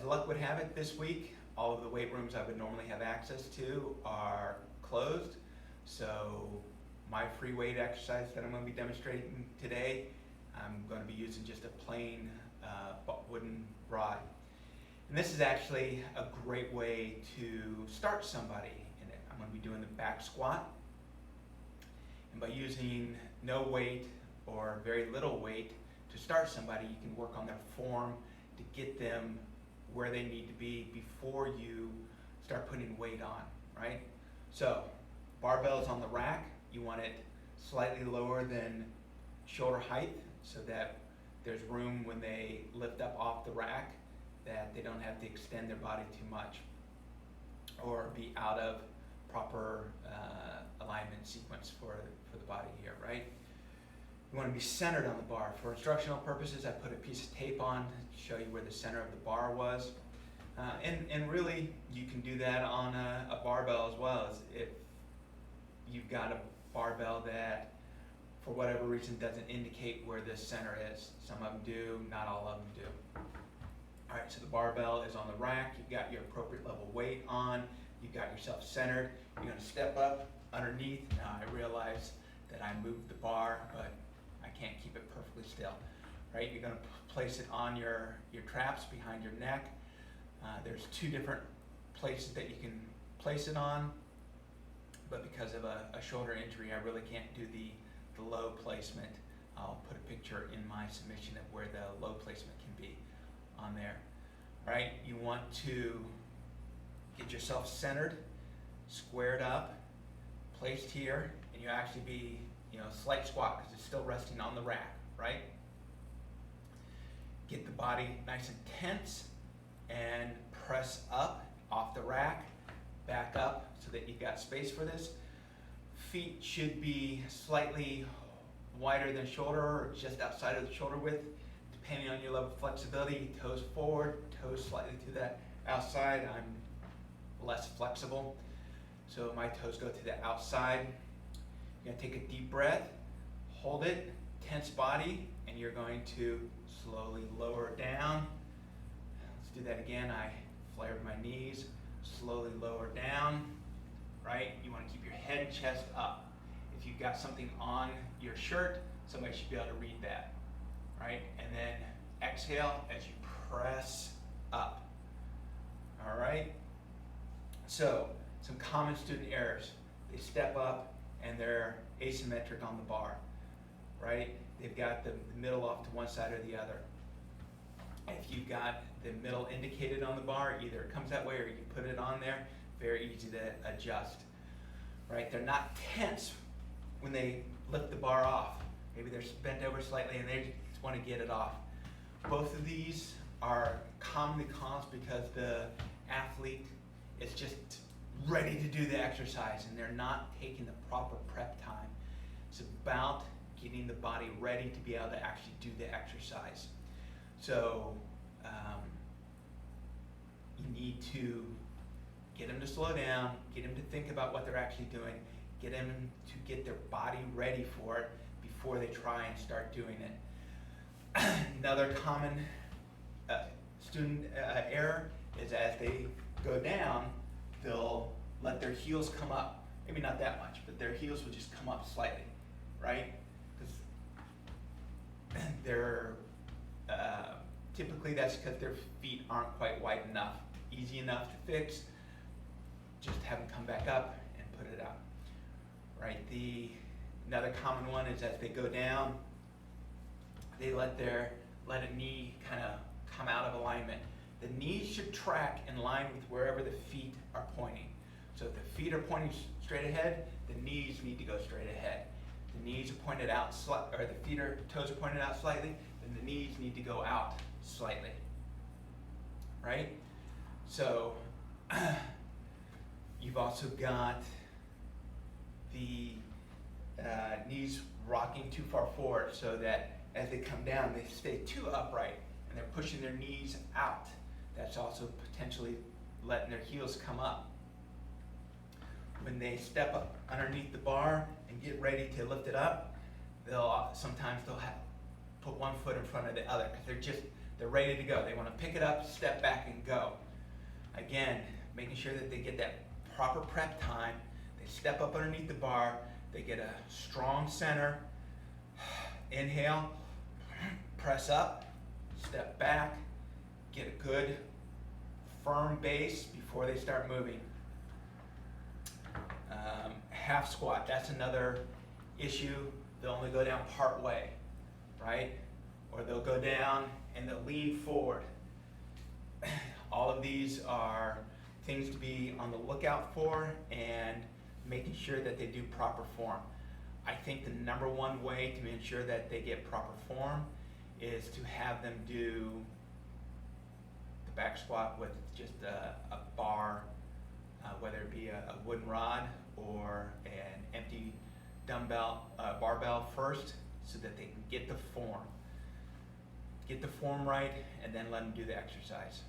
luck would have it this week, all of the weight rooms I would normally have access to are closed. So my free weight exercise that I'm going to be demonstrating today, I'm going to be using just a plain wooden rod. And this is actually a great way to start somebody in it. I'm going to be doing the back squat. And by using no weight or very little weight to start somebody, you can work on their form to get them where they need to be before you start putting weight on, right? So, barbell is on the rack. You want it slightly lower than shoulder height so that there's room when they lift up off the rack that they don't have to extend their body too much or be out of proper alignment sequence for the body here, right? You want to be centered on the bar. For instructional purposes, I put a piece of tape on to show you where the center of the bar was. And really, you can do that on a barbell as well. As if you've got a barbell that, for whatever reason, doesn't indicate where the center is. Some of them do, not all of them do. All right, so the barbell is on the rack. You've got your appropriate level weight on. You've got yourself centered. You're going to step up underneath. Now, I realize that I moved the bar, but I can't keep it perfectly still. Right? You're going to place it on your traps behind your neck. There's two different places that you can place it on, but because of a shoulder injury, I really can't do the low placement. I'll put a picture in my submission of where the low placement can be on there. Right? You want to get yourself centered, squared up, placed here, and you actually be, slight squat because it's still resting on the rack, right? Get the body nice and tense and press up off the rack, back up so that you've got space for this. Feet should be slightly wider than shoulder or just outside of the shoulder width, depending on your level of flexibility. Toes forward, toes slightly to the outside. I'm less flexible, so my toes go to the outside. You're going to take a deep breath, hold it, tense body, and you're going to slowly lower it down. Let's do that again. I flared my knees, slowly lower down, right? You want to keep your head and chest up. If you've got something on your shirt, somebody should be able to read that, right? And then exhale as you press up, all right? So, some common student errors. They step up and they're asymmetric on the bar, right? They've got the middle off to one side or the other. If you've got the middle indicated on the bar, either it comes that way or you put it on there, very easy to adjust, right? They're not tense when they lift the bar off. Maybe they're bent over slightly and they just want to get it off. Both of these are commonly caused because the athlete is just ready to do the exercise and they're not taking the proper prep time. It's about getting the body ready to be able to actually do the exercise. So you need to get them to slow down, get them to think about what they're actually doing, get them to get their body ready for it before they try and start doing it. Another common student error is as they go down, they'll let their heels come up. Maybe not that much, but their heels will just come up slightly, right? Because they're typically that's because their feet aren't quite wide enough, easy enough to fix. Just have them come back up and put it out, right? Another common one is as they go down, they let a knee kind of come out of alignment. The knees should track in line with wherever the feet are pointing. So if the feet are pointing straight ahead, the knees need to go straight ahead. The knees are pointed out or the toes are pointed out slightly, then the knees need to go out slightly, right? So you've also got the knees rocking too far forward so that as they come down, they stay too upright and they're pushing their knees out. That's also potentially letting their heels come up. When they step up underneath the bar and get ready to lift it up, sometimes they'll have put one foot in front of the other because they're ready to go. They want to pick it up, step back, and go. Again, making sure that they get that proper prep time. They step up underneath the bar. They get a strong center. Inhale, press up, step back, get a good firm base before they start moving. Half squat, that's another issue. They'll only go down part way, right? Or they'll go down and they'll lean forward. All of these are things to be on the lookout for and making sure that they do proper form. I think the number one way to ensure that they get proper form is to have them do the back squat with just a bar, whether it be a wooden rod or an empty dumbbell, barbell first, so that they can get the form. Get the form right, and then let them do the exercise.